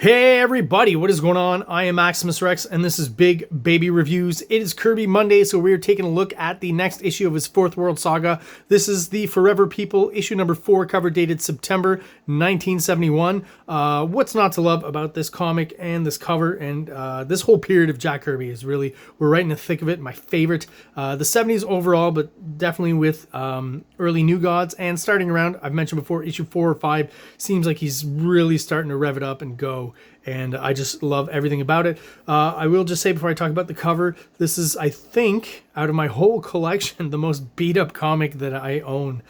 Hey everybody, what is going on? I am Maximus Rex and this is Big Baby Reviews. It is Kirby Monday, so we're taking a look at the next issue of his Fourth World Saga. This is the Forever People, issue number 4, cover dated September 1971. What's not to love about this comic and this cover and this whole period of Jack Kirby is really, we're right in the thick of it. My favorite, the 70s overall, but definitely with early New Gods and starting around, I've mentioned before, issue 4 or 5, seems like he's really starting to rev it up and go. And I just love everything about it. I will just say before I talk about the cover, this is, I think, out of my whole collection, the most beat up comic that I own.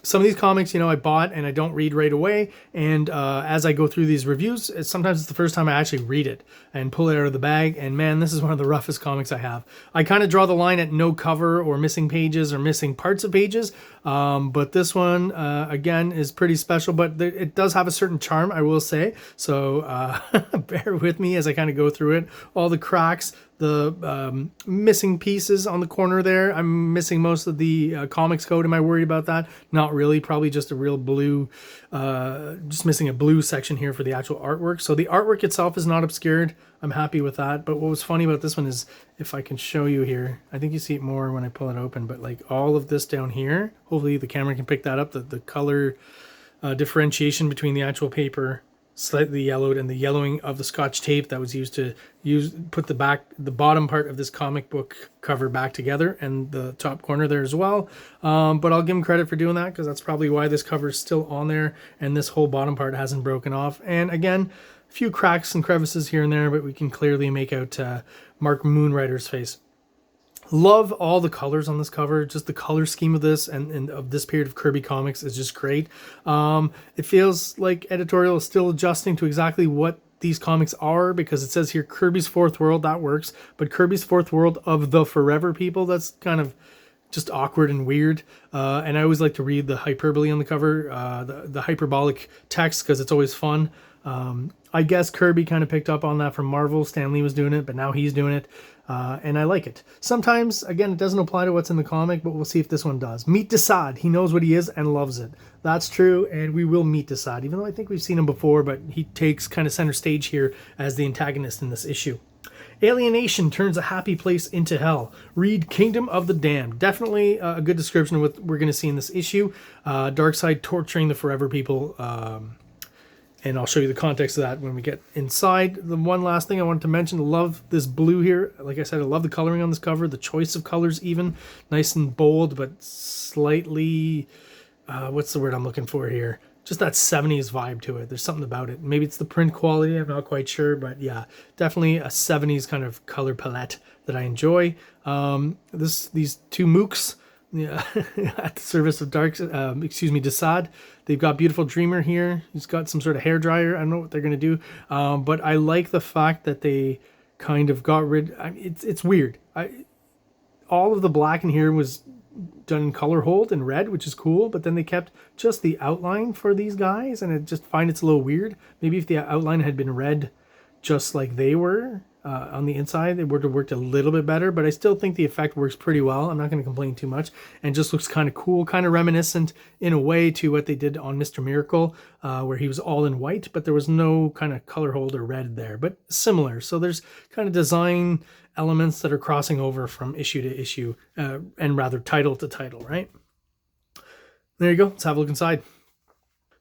Some of these comics, I bought and I don't read right away. And as I go through these reviews, sometimes it's the first time I actually read it and pull it out of the bag. And man, this is one of the roughest comics I have. I kind of draw the line at no cover or missing pages or missing parts of pages. But this one, again, is pretty special. But it does have a certain charm, I will say. So bear with me as I kind of go through it. All the cracks, the missing pieces on the corner there. I'm missing most of the comics code. Am I worried about that? Not really. Probably just a real blue, just missing a blue section here for the actual artwork. So the artwork itself is not obscured. I'm happy with that. But what was funny about this one is, if I can show you here, I think you see it more when I pull it open, but like all of this down here, hopefully the camera can pick that up, the color differentiation between the actual paper, slightly yellowed, and the yellowing of the Scotch tape that was used to put the bottom part of this comic book cover back together, and the top corner there as well. But I'll give him credit for doing that, because that's probably why this cover is still on there and this whole bottom part hasn't broken off. And again, a few cracks and crevices here and there, but we can clearly make out Mark Moonrider's face. Love all the colors on this cover. Just the color scheme of this and of this period of Kirby comics is just great. It feels like editorial is still adjusting to exactly what these comics are, because it says here Kirby's Fourth World, that works, but Kirby's Fourth World of the Forever People, that's kind of just awkward and weird. And I always like to read the hyperbole on the cover, the hyperbolic text, because it's always fun. I guess Kirby kind of picked up on that from Marvel. Stan Lee was doing it, but now he's doing it. And I like it. Sometimes, again, it doesn't apply to what's in the comic, but we'll see if this one does. Meet Desaad. He knows what he is and loves it. That's true, and we will meet Desaad, even though I think we've seen him before, but he takes kind of center stage here as the antagonist in this issue. Alienation turns a happy place into hell. Read Kingdom of the Damned. Definitely a good description of what we're going to see in this issue. Darkseid torturing the Forever People, and I'll show you the context of that when we get inside. The one last thing I wanted to mention, love this blue here. Like I said, I love the coloring on this cover, the choice of colors even. Nice and bold, but slightly, what's the word I'm looking for here? Just that 70s vibe to it. There's something about it. Maybe it's the print quality, I'm not quite sure, but yeah, definitely a 70s kind of color palette that I enjoy. These two mooks, yeah, at the service of Desaad. They've got Beautiful Dreamer here. He's got some sort of hair dryer. I don't know what they're going to do. But I like the fact that they kind of got rid... it's weird. All of the black in here was done in color hold and red, which is cool. But then they kept just the outline for these guys. And I just find it's a little weird. Maybe if the outline had been red just like they were... on the inside, it would have worked a little bit better, but I still think the effect works pretty well. I'm not going to complain too much, and just looks kind of cool, kind of reminiscent in a way to what they did on Mr. Miracle, where he was all in white, but there was no kind of color hold or red there, but similar. So there's kind of design elements that are crossing over from issue to issue, and rather title to title, right? There you go. Let's have a look inside.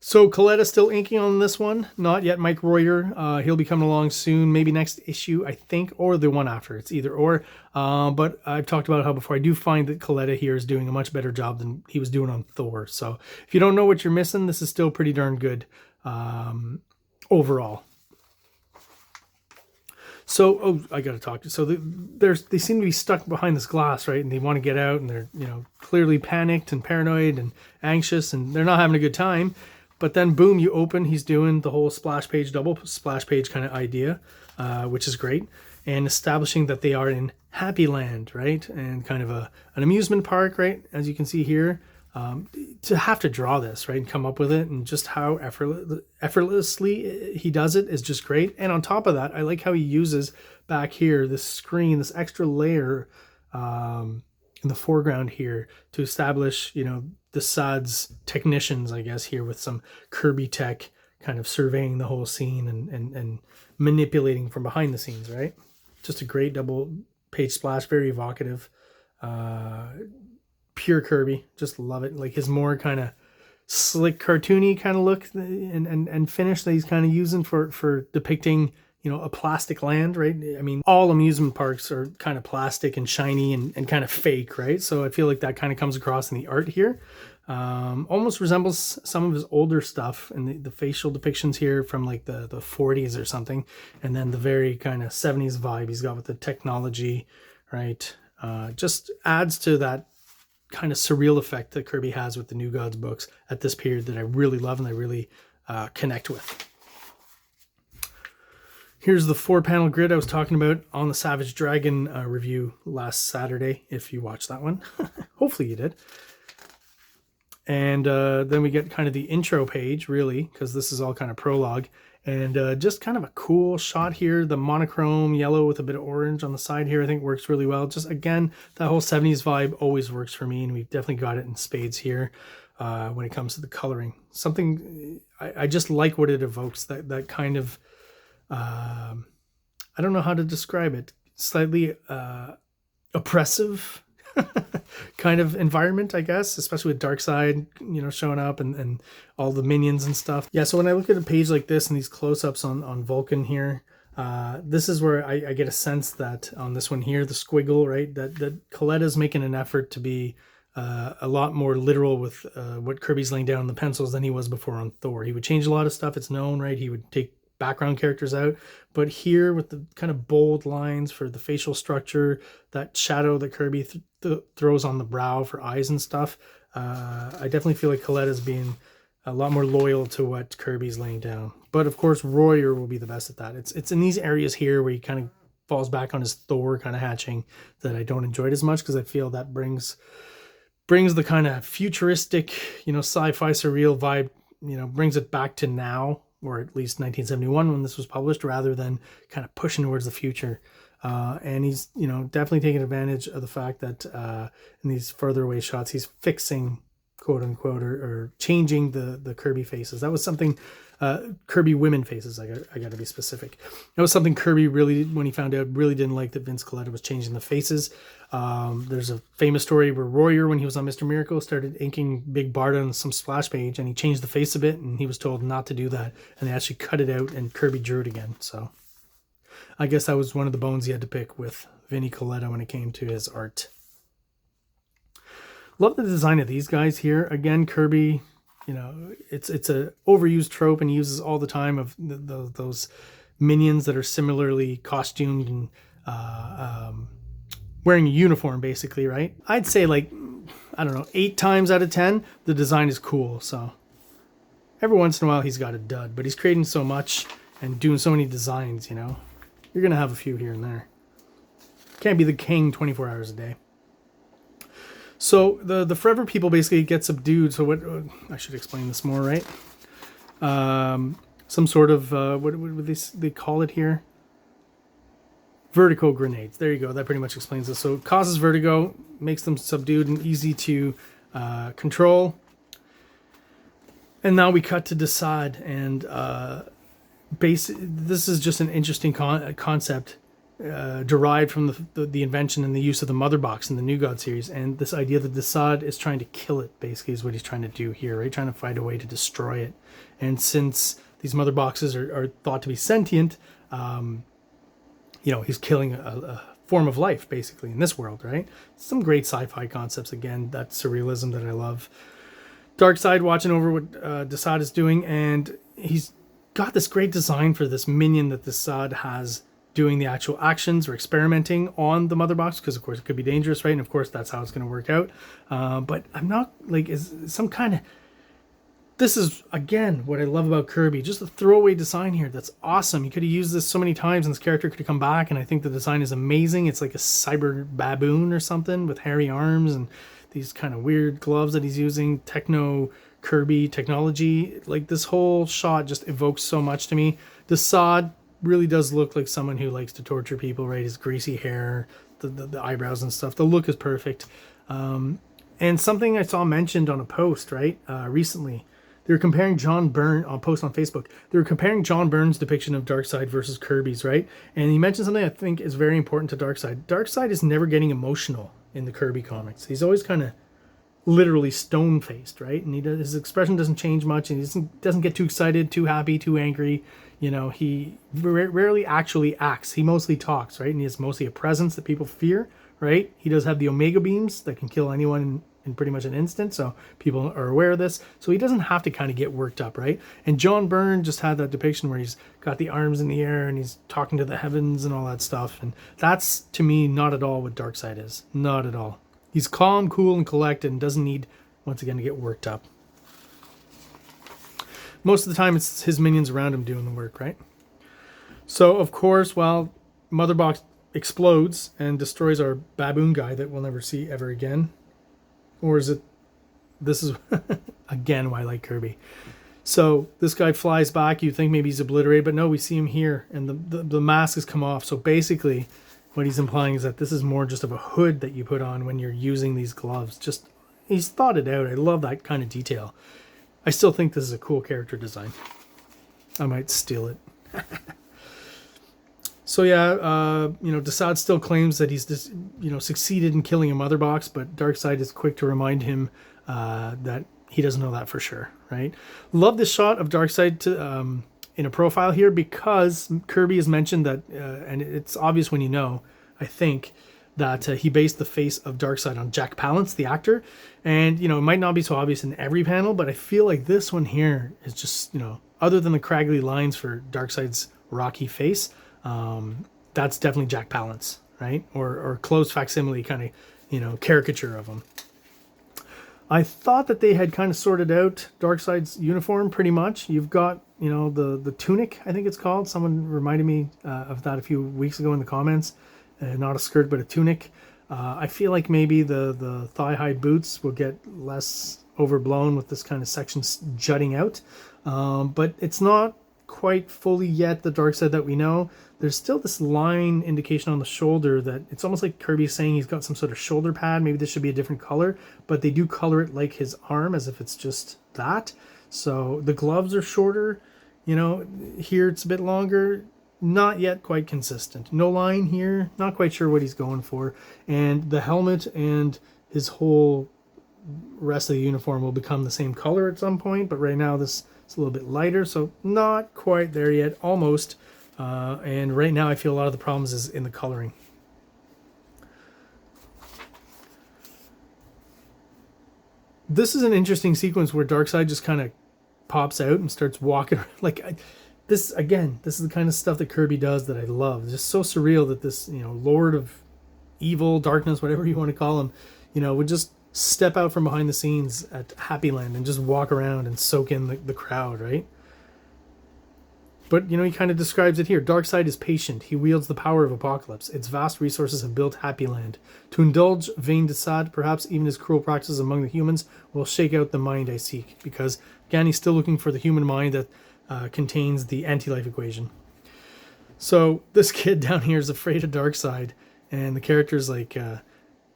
So Coletta still inking on this one. Not yet Mike Royer. He'll be coming along soon. Maybe next issue, I think, or the one after. It's either or. But I've talked about how before I do find that Coletta here is doing a much better job than he was doing on Thor. So if you don't know what you're missing, this is still pretty darn good overall. So, I got to talk. So they seem to be stuck behind this glass, right? And they want to get out, and they're, clearly panicked and paranoid and anxious, and they're not having a good time. But then, boom, you open, he's doing the whole splash page, double splash page kind of idea, which is great. And establishing that they are in Happy Land, right? And kind of an amusement park, right? As you can see here. To have to draw this, right? And come up with it, and just how effortlessly he does it is just great. And on top of that, I like how he uses back here, this screen, this extra layer in the foreground here to establish, Desaad's technicians, I guess, here with some Kirby tech kind of surveying the whole scene and manipulating from behind the scenes, right? Just a great double page splash, very evocative. Pure Kirby, just love it. Like his more kind of slick, cartoony kind of look and finish that he's kind of using for depicting, a plastic land, right? I mean, all amusement parks are kind of plastic and shiny and kind of fake, right? So I feel like that kind of comes across in the art here. Almost resembles some of his older stuff and the facial depictions here from like the 40s or something. And then the very kind of 70s vibe he's got with the technology, right? Just adds to that kind of surreal effect that Kirby has with the New Gods books at this period that I really love and I really connect with. Here's the 4-panel grid I was talking about on the Savage Dragon review last Saturday, if you watched that one. Hopefully you did. And then we get kind of the intro page, really, because this is all kind of prologue. And just kind of a cool shot here. The monochrome yellow with a bit of orange on the side here, I think works really well. Just, again, that whole 70s vibe always works for me. And we've definitely got it in spades here when it comes to the coloring. Something, I just like what it evokes, that kind of... I don't know how to describe it. Slightly oppressive kind of environment, I guess, especially with Darkseid, showing up and all the minions and stuff. Yeah, so when I look at a page like this and these close-ups on Vulcan here, this is where I get a sense that on this one here, the squiggle, right, that Coletta's making an effort to be a lot more literal with what Kirby's laying down in the pencils than he was before on Thor. He would change a lot of stuff, it's known, right? He would take background characters out, but here with the kind of bold lines for the facial structure, that shadow that Kirby throws on the brow for eyes and stuff, I definitely feel like Coletta's being a lot more loyal to what Kirby's laying down. But of course Royer will be the best at that. It's in these areas here where he kind of falls back on his Thor kind of hatching that I don't enjoy it as much, because I feel that brings the kind of futuristic, sci-fi surreal vibe, brings it back to now, or at least 1971 when this was published, rather than kind of pushing towards the future. And he's, definitely taking advantage of the fact that in these further away shots, he's fixing, quote unquote, or changing the Kirby faces. That was something, Kirby women faces, I got to be specific. That was something Kirby really, when he found out, really didn't like, that Vince Coletta was changing the faces. There's a famous story where Royer, when he was on Mr. Miracle, started inking Big Barda on some splash page, and he changed the face a bit, and he was told not to do that, and they actually cut it out, and Kirby drew it again. So I guess that was one of the bones he had to pick with Vinnie Coletta when it came to his art. Love the design of these guys here. Again, Kirby, it's a overused trope, and he uses all the time of those minions that are similarly costumed and wearing a uniform, basically, right? I'd say, like, I don't know, 8 times out of 10, the design is cool. So every once in a while he's got a dud, but he's creating so much and doing so many designs, you're gonna have a few here and there. Can't be the king 24 hours a day. So the Forever people basically get subdued. So what, I should explain this more, right? Some sort of what would they call it here? Vertigo grenades. There you go. That pretty much explains this. So it causes vertigo, makes them subdued and easy to control. And now we cut to Desaad, and this is just an interesting concept derived from the invention and the use of the Mother Box in the New God series. And this idea that Desaad is trying to kill it, basically, is what he's trying to do here, right? Trying to find a way to destroy it. And since these Mother Boxes are thought to be sentient, he's killing a form of life, basically, in this world, right? Some great sci-fi concepts, again, that surrealism that I love. Darkseid watching over what Desaad is doing, and he's got this great design for this minion that Desaad has doing the actual actions or experimenting on the Mother Box, because, of course, it could be dangerous, right? And, of course, that's how it's going to work out. But I'm not, like, is some kind of... This is, again, what I love about Kirby. Just a throwaway design here. That's awesome. You could have used this so many times, and this character could have come back, and I think the design is amazing. It's like a cyber baboon or something with hairy arms and these kind of weird gloves that he's using. Techno Kirby technology. Like, this whole shot just evokes so much to me. Desaad really does look like someone who likes to torture people, right? His greasy hair, the eyebrows and stuff. The look is perfect. And something I saw mentioned on a post, right, recently, They were comparing John Byrne on post on Facebook. They were comparing John Byrne's depiction of Darkseid versus Kirby's, right? And he mentioned something I think is very important to Darkseid. Darkseid is never getting emotional in the Kirby comics. He's always kind of literally stone-faced, right? And his expression doesn't change much, and he doesn't get too excited, too happy, too angry. You know, he rarely actually acts. He mostly talks, right? And he has mostly a presence that people fear, right? He does have the Omega beams that can kill anyone in pretty much an instant, so people are aware of this. So he doesn't have to kind of get worked up, right? And John Byrne just had that depiction where he's got the arms in the air and he's talking to the heavens and all that stuff. And that's, to me, not at all what Darkseid is. Not at all. He's calm, cool, and collected and doesn't need, once again, to get worked up. Most of the time, it's his minions around him doing the work, right? So, of course, while Mother Box explodes and destroys our baboon guy that we'll never see ever again. Or is it... This is, again, why I like Kirby. So, this guy flies back. You think maybe he's obliterated, but no, we see him here, and the mask has come off. So, basically... what he's implying is that this is more just of a hood that you put on when you're using these gloves. Just, he's thought it out. I love that kind of detail. I still think this is a cool character design. I might steal it. So yeah, Desaad still claims that he's just, succeeded in killing a Mother Box, but Darkseid is quick to remind him that he doesn't know that for sure, right? Love this shot of Darkseid in a profile here, because Kirby has mentioned that, and it's obvious when you know, I think, that he based the face of Darkseid on Jack Palance, the actor. And, it might not be so obvious in every panel, but I feel like this one here is just, other than the craggly lines for Darkseid's rocky face, that's definitely Jack Palance, right? Or close facsimile kind of, caricature of him. I thought that they had kind of sorted out Darkseid's uniform pretty much. You've got, the tunic, I think it's called. Someone reminded me of that a few weeks ago in the comments. Not a skirt, but a tunic. I feel like maybe the thigh-high boots will get less overblown with this kind of section jutting out. But it's not quite fully yet the Darkseid that we know. There's still this line indication on the shoulder that it's almost like Kirby's saying he's got some sort of shoulder pad. Maybe this should be a different color, but they do color it like his arm as if it's just that. So the gloves are shorter. Here it's a bit longer. Not yet quite consistent. No line here. Not quite sure what he's going for. And the helmet and his whole rest of the uniform will become the same color at some point. But right now this is a little bit lighter. So not quite there yet. Almost. And right now I feel a lot of the problems is in the coloring. This is an interesting sequence where Darkseid just kind of pops out and starts walking like... This is the kind of stuff that Kirby does that I love. It's just so surreal that this, Lord of Evil, Darkness, whatever you want to call him, would just step out from behind the scenes at Happy Land and just walk around and soak in the crowd, right? But, he kind of describes it here. Darkseid is patient. He wields the power of Apocalypse. Its vast resources have built Happy Land. To indulge vain Desaad, perhaps even his cruel practices among the humans, will shake out the mind I seek. Because, again, he's still looking for the human mind that contains the anti-life equation. So this kid down here is afraid of Darkseid, and the character's like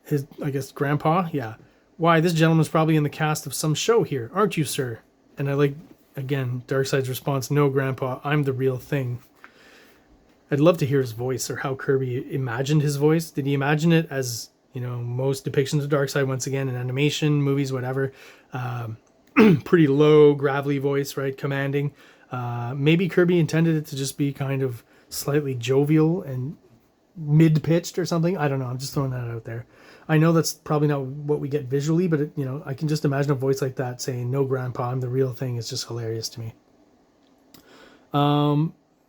his, I guess, grandpa. Yeah. Why, this gentleman's probably in the cast of some show here, aren't you, sir? And I like, again, Darkseid's response, no, grandpa, I'm the real thing. I'd love to hear his voice, or how Kirby imagined his voice. Did he imagine it as, most depictions of Darkseid, once again, in animation, movies, whatever, pretty low, gravelly voice, right, commanding. Maybe Kirby intended it to just be kind of slightly jovial and mid-pitched or something. I don't know. I'm just throwing that out there. I know that's probably not what we get visually, but I can just imagine a voice like that saying, no, grandpa, I'm the real thing. It's just hilarious to me.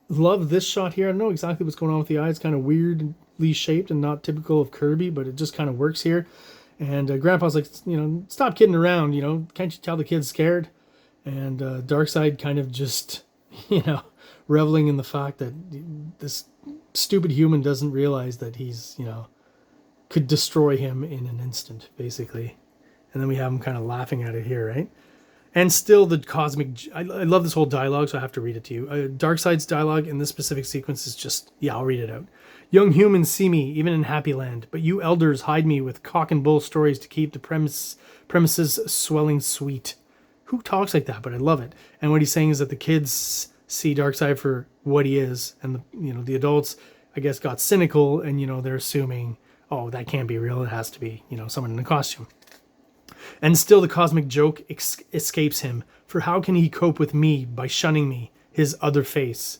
Love this shot here. I don't know exactly what's going on with the eye. It's kind of weirdly shaped and not typical of Kirby, but it just kind of works here. And Grandpa's like, stop kidding around, can't you tell the kid's scared? And Darkseid kind of just, reveling in the fact that this stupid human doesn't realize that he's, could destroy him in an instant, basically. And then we have him kind of laughing at it here, right? And still the cosmic... I love this whole dialogue, so I have to read it to you. Darkseid's dialogue in this specific sequence is just... Yeah, I'll read it out. Young humans see me, even in Happy Land, but you elders hide me with cock and bull stories to keep the premises swelling sweet. who talks like that, but I love it. And what he's saying is that the kids see Darkseid for what he is, and the adults, I guess, got cynical, and they're assuming, oh, that can't be real. It has to be someone in a costume. And still the cosmic joke escapes him. For how can he cope with me by shunning me, his other face?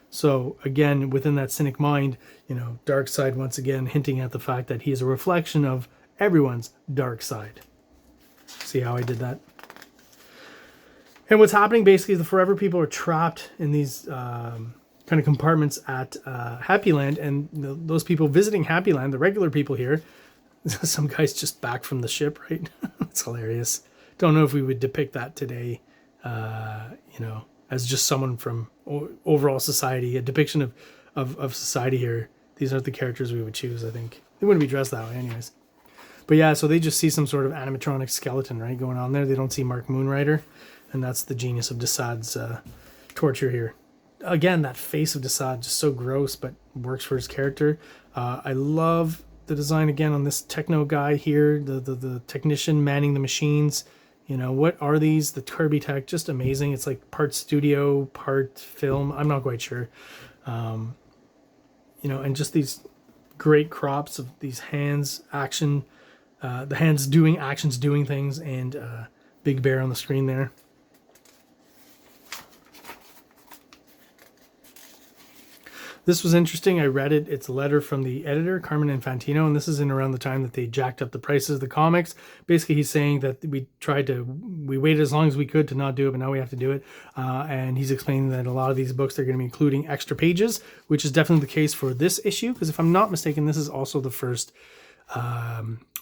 So again, within that cynic mind, Darkseid once again hinting at the fact that he is a reflection of everyone's dark side. See how I did that? And what's happening basically is the Forever People are trapped in these kind of compartments at Happy Land, and those people visiting Happy Land, the regular people here, some guy's just back from the ship, right? It's hilarious. Don't know if we would depict that today, as just someone from overall society, a depiction of society here. These aren't the characters we would choose, I think. They wouldn't be dressed that way anyways. But yeah, so they just see some sort of animatronic skeleton, right, going on there. They don't see Mark Moonrider, and that's the genius of Desaad's torture here. Again, that face of Desaad, just so gross, but works for his character. I love the design again on this techno guy here, the technician manning the machines. What are these? The Kirby tech, just amazing. It's like part studio, part film. I'm not quite sure. And just these great crops of these hands, action, the hands doing actions, doing things, and Big Bear on the screen there. This was interesting. I read it. It's a letter from the editor, Carmen Infantino, and this is in around the time that they jacked up the prices of the comics. Basically, he's saying that we waited as long as we could to not do it, but now we have to do it. And he's explaining that a lot of these books, they're going to be including extra pages, which is definitely the case for this issue, because if I'm not mistaken, this is also the first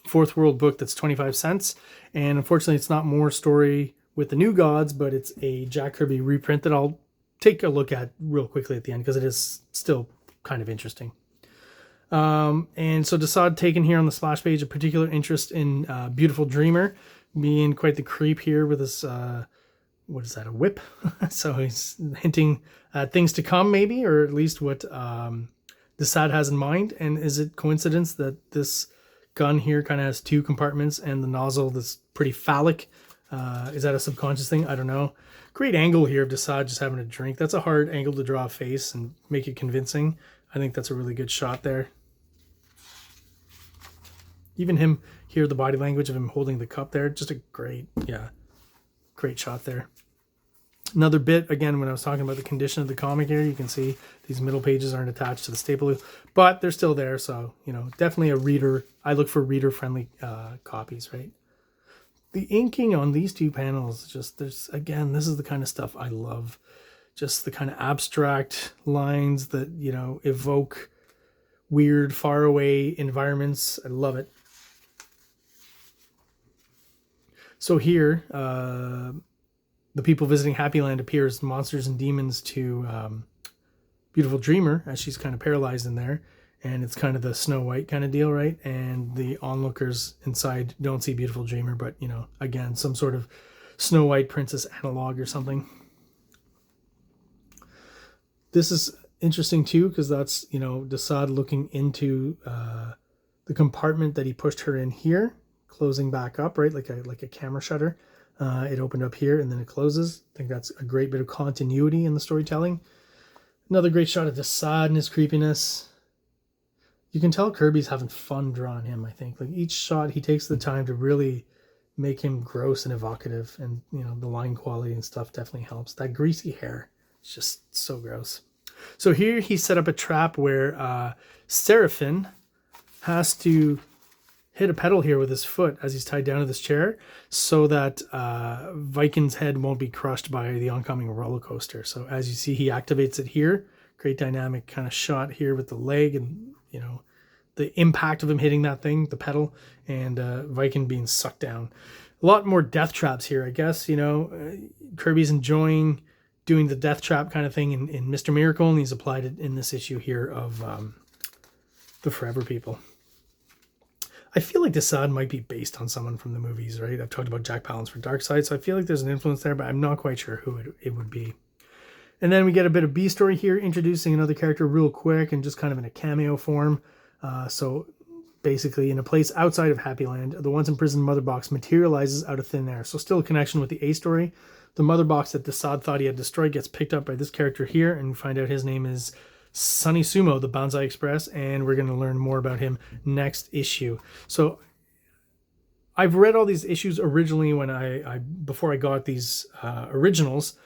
Fourth World book that's 25 cents. And unfortunately, it's not more story with the New Gods, but it's a Jack Kirby reprint that I'll take a look at real quickly at the end, because it is still kind of interesting. And so Desaad taken here on the splash page, a particular interest in Beautiful Dreamer, being quite the creep here with his, what is that, a whip? So he's hinting at things to come maybe, or at least what Desaad has in mind. And is it coincidence that this gun here kind of has two compartments and the nozzle that's pretty phallic? Is that a subconscious thing? I don't know. Great angle here of Desaad just having a drink. That's a hard angle to draw a face and make it convincing. I think that's a really good shot there. Even him here, the body language of him holding the cup there, just a great shot there. Another bit, again, when I was talking about the condition of the comic here, you can see these middle pages aren't attached to the staple, but they're still there. So, definitely a reader. I look for reader-friendly copies, right? The inking on these two panels, this is the kind of stuff I love. Just the kind of abstract lines that, evoke weird, faraway environments. I love it. So here, the people visiting Happy Land appear as monsters and demons to Beautiful Dreamer, as she's kind of paralyzed in there. And it's kind of the Snow White kind of deal, right? And the onlookers inside don't see Beautiful Dreamer, but, again, some sort of Snow White princess analog or something. This is interesting, too, because that's, Desaad looking into the compartment that he pushed her in here, closing back up, right? Like a camera shutter. It opened up here and then it closes. I think that's a great bit of continuity in the storytelling. Another great shot of Desaad and his creepiness. You can tell Kirby's having fun drawing him, I think. Like each shot, he takes the time to really make him gross and evocative. And, the line quality and stuff definitely helps. That greasy hair is just so gross. So here he set up a trap where Seraphin has to hit a pedal here with his foot as he's tied down to this chair so that Viking's head won't be crushed by the oncoming roller coaster. So as you see, he activates it here. Great dynamic kind of shot here with the leg and, the impact of him hitting that thing, the pedal, and Viking being sucked down. A lot more death traps here, I guess. Kirby's enjoying doing the death trap kind of thing in Mr. Miracle, and he's applied it in this issue here of the Forever People. I feel like Desaad might be based on someone from the movies, right? I've talked about Jack Palance for Darkseid, so I feel like there's an influence there, but I'm not quite sure who it would be. And then we get a bit of B story here, introducing another character real quick and just kind of in a cameo form. So basically in a place outside of Happy Land. The once imprisoned Mother Box materializes out of thin air. So still a connection with the A story. The Mother Box that Desaad thought he had destroyed gets picked up by this character here, and we find out his name is Sunny Sumo, the Banzai Express, and we're going to learn more about him next issue. So I've read all these issues originally when before I got these originals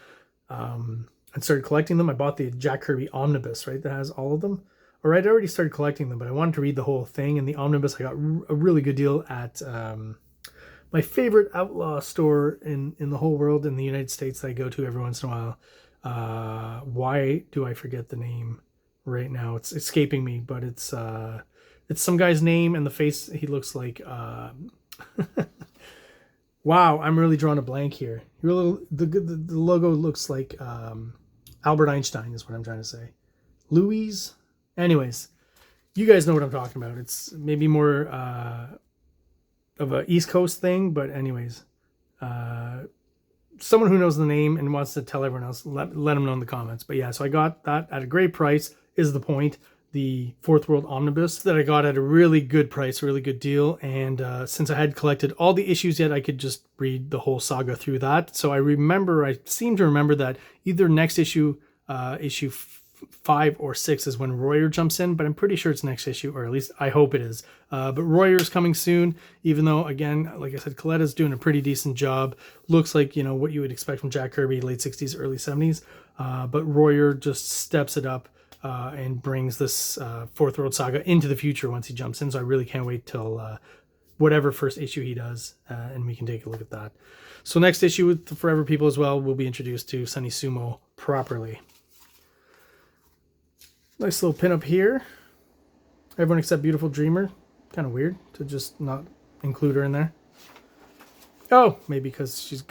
and started collecting them. I bought the Jack Kirby Omnibus, right, that has all of them. Or I'd already started collecting them, but I wanted to read the whole thing. And the Omnibus, I got a really good deal at my favorite outlaw store in the whole world, in the United States, that I go to every once in a while. Why do I forget the name right now? It's escaping me, but it's some guy's name, and the face, he looks like... Wow, I'm really drawing a blank here. The logo looks like Albert Einstein is what I'm trying to say. Louise? Anyways, you guys know what I'm talking about. It's maybe more of a East Coast thing, but anyways, someone who knows the name and wants to tell everyone else, let them know in the comments. But yeah, so I got that at a great price, is the point. The Fourth World Omnibus that I got at a really good price, a really good deal. And since I had collected all the issues yet, I could just read the whole saga through that. So I seem to remember that either next issue, issue 5 or 6 is when Royer jumps in, but I'm pretty sure it's next issue, or at least I hope it is. But Royer is coming soon, even though, again, like I said, Coletta's doing a pretty decent job. Looks like, what you would expect from Jack Kirby, late 60s, early 70s. But Royer just steps it up and brings this Fourth World Saga into the future once he jumps in. So I really can't wait till whatever first issue he does, and we can take a look at that. So next issue with the Forever People as well, we'll be introduced to Sunny Sumo properly. Nice little pin up here. Everyone except Beautiful Dreamer. Kind of weird to just not include her in there. Oh, maybe because she's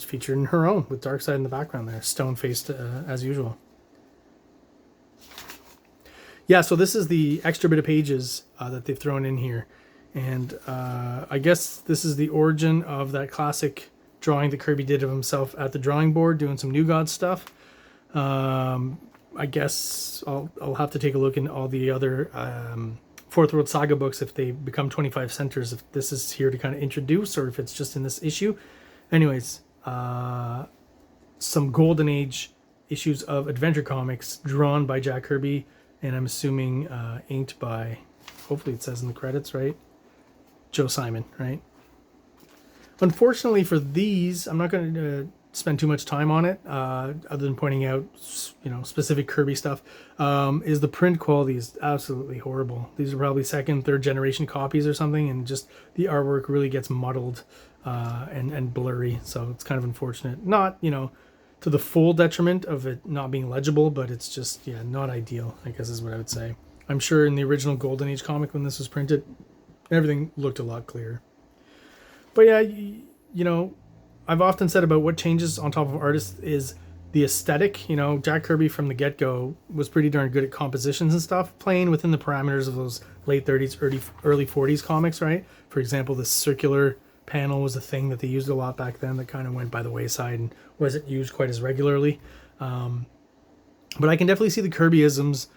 featured in her own with Darkseid in the background there. Stone-faced as usual. Yeah, so this is the extra bit of pages that they've thrown in here. And I guess this is the origin of that classic drawing that Kirby did of himself at the drawing board, doing some New God stuff. I guess I'll have to take a look in all the other Fourth World Saga books if they become 25 centers, if this is here to kind of introduce or if it's just in this issue. Anyways, some Golden Age issues of Adventure Comics drawn by Jack Kirby, and I'm assuming inked by, hopefully it says in the credits, right? Joe Simon, right? Unfortunately for these, I'm not going to spend too much time on it, other than pointing out, specific Kirby stuff. Is the print quality is absolutely horrible. These are probably second, third generation copies or something, and just the artwork really gets muddled and blurry. So it's kind of unfortunate. Not, to the full detriment of it not being legible, but it's just, not ideal, I guess is what I would say. I'm sure in the original Golden Age comic when this was printed, everything looked a lot clearer. But yeah, I've often said about what changes on top of artists is the aesthetic. Jack Kirby from the get-go was pretty darn good at compositions and stuff, playing within the parameters of those late 30s, early 40s comics, right? For example, the circular panel was a thing that they used a lot back then that kind of went by the wayside and wasn't used quite as regularly. But I can definitely see the Kirbyisms.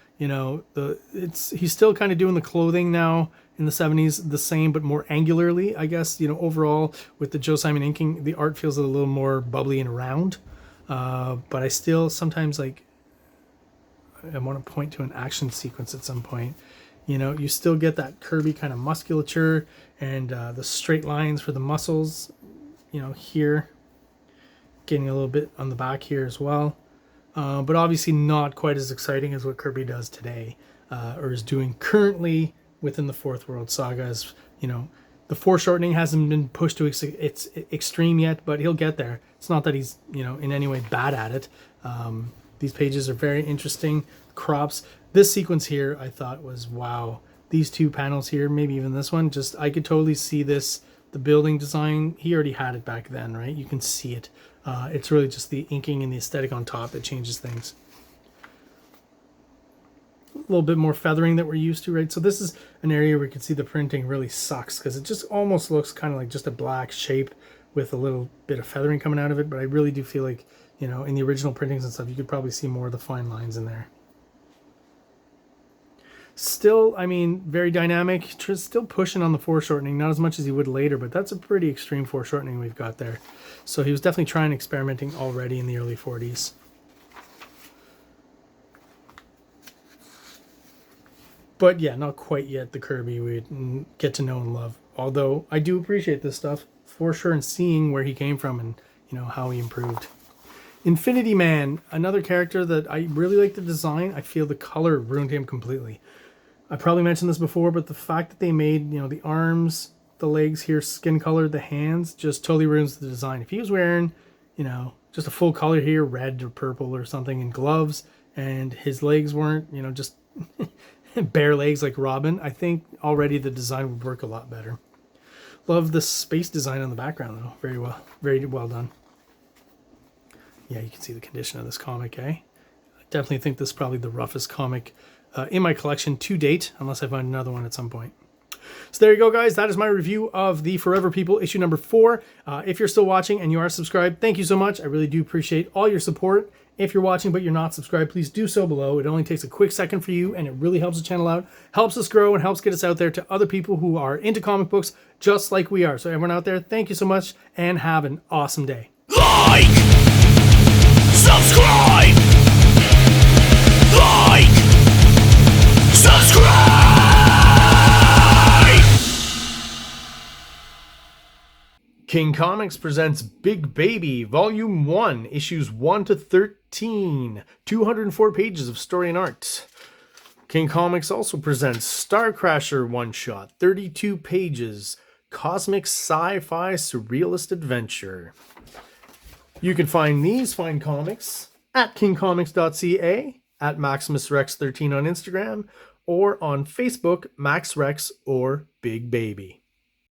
He's still kind of doing the clothing now in the 70s, the same but more angularly, I guess. Overall with the Joe Simon inking, the art feels a little more bubbly and round. But I still sometimes I want to point to an action sequence at some point. You still get that Kirby kind of musculature and the straight lines for the muscles, here. Getting a little bit on the back here as well. But obviously not quite as exciting as what Kirby does today, or is doing currently within the Fourth World Saga. As the foreshortening hasn't been pushed to its extreme yet, but he'll get there. It's not that he's in any way bad at it. These pages are very interesting. Crops. This sequence here I thought was wow. These two panels here, maybe even this one, just I could totally see this. The building design, he already had it back then, right? You can see it. It's really just the inking and the aesthetic on top that changes things. A little bit more feathering that we're used to, right? So this is an area where you can see the printing really sucks because it just almost looks kind of like just a black shape with a little bit of feathering coming out of it. But I really do feel like, in the original printings and stuff, you could probably see more of the fine lines in there. Still, I mean, very dynamic. Still pushing on the foreshortening, not as much as he would later, but that's a pretty extreme foreshortening we've got there. So he was definitely trying experimenting already in the early 40s. But yeah, not quite yet the Kirby we get to know and love. Although I do appreciate this stuff for sure, and seeing where he came from and, you know, how he improved. Infinity Man, another character that I really like the design. I feel the color ruined him completely. I probably mentioned this before, but the fact that they made, you know, the arms, the legs here skin colored, the hands, just totally ruins the design. If he was wearing, you know, just a full color here, red or purple or something, and gloves, and his legs weren't, you know, just bare legs like Robin, I think already the design would work a lot better. Love the space design on the background though. Very well done. Yeah, you can see the condition of this comic, eh? I definitely think this is probably the roughest comic in my collection to date, unless I find another one at some point. So there you go, guys. That is my review of the Forever People issue number 4. If you're still watching and you are subscribed, thank you so much. I really do appreciate all your support. If you're watching but you're not subscribed, please do so below. It only takes a quick second for you, and it really helps the channel out, helps us grow, and helps get us out there to other people who are into comic books just like we are. So everyone out there, thank you so much, and have an awesome day. Like! Subscribe! Like! Subscribe! King Comics presents Big Baby, Volume 1, Issues 1 to 13, 204 pages of story and art. King Comics also presents Star Crasher one-shot, 32 pages, cosmic sci-fi surrealist adventure. You can find these fine comics at KingComics.CA, at MaximusRex13 on Instagram, or on Facebook, MaxRex or Big Baby.